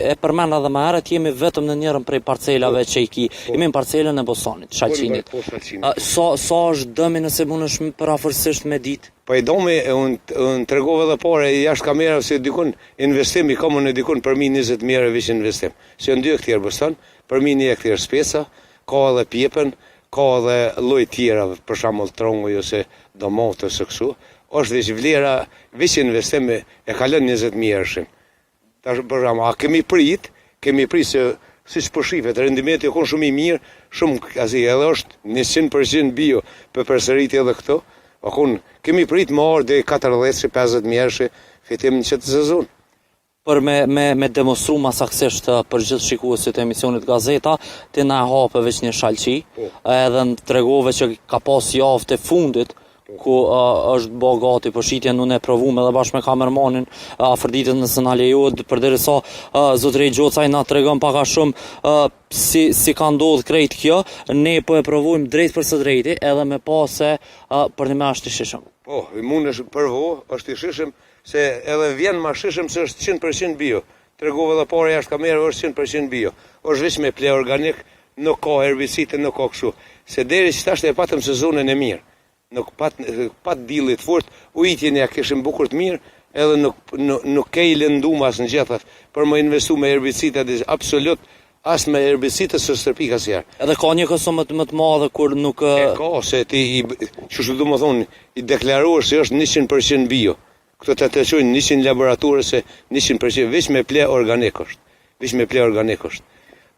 E përmend edhe më herët, jemi vetëm në njërin prej parcelave që i ki. Jemi në parcelën e Bosonit, Shalqinit. Sa është dëmi nëse mundesh përafërsisht me ditë? Po i domi, unë tregova edhe pore jashtë kamerave se dikun investim i komun e dikun për 20.000 euro vish investim. Se në 2 hektarë Boston, për 1 hektarë Speca, ka edhe Pjepen, ka edhe lloj tjera, për shembull tronguj ose domotë ose kështu. Është veç vlera, vish investim e kalon 20.000 euro. Tash për shembull, a kemi prit se siç po shihet rendimenti ka shumë i mirë, shumë edhe është 100% bio për përsëritje edhe këto. Kemi prit më orë dhe 40-50 euro fitim në qëtë sezon. Për me demonstru ma saksisht për gjithë shikuesit e emisionit Gazeta, ti na hape veç një Shalqi, edhe në tregove që ka pas javë të fundit, ku është bo gati për shitjen, unë e provume edhe bashkë me kamermanin afër ditës nëse na lejohet, përderisa zotëri Gjocaj na tregon pak a shumë si ka ndodhur krejt kjo, ne po e provojmë drejt për së drejti, edhe me se për një është i shishëm. Po, mundesh përvo, është i shishëm, se edhe vjen ma shishëm se është 100% bio. Tregove edhe pore jashtë kamerave është 100% bio. Është veç me ple organik, nuk ka herbicide, nuk ka kështu. Se deri që tash e patëm sezonën e mirë. Nuk pat dillit fort, ujitjen ja kishim bukur të mirë, edhe nuk ke i lëndum as në gjithat, për më investu me herbicide, absolut, as me herbicide së stërpik asnjëherë. Edhe ka një këso më të madhe kur nuk... Ka, se ti, që du më thonë, i deklaruar se është 100% bio. Këto të qojnë 100 laboratorë se 100%, veç me ple organik është. Veç me ple organik është.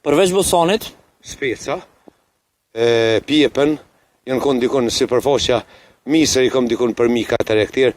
Përveç Bosonit? Speca, Pjepen, janë konë dikon në sipërfaqja, Misër i kom dikon për 1.4 hektarë,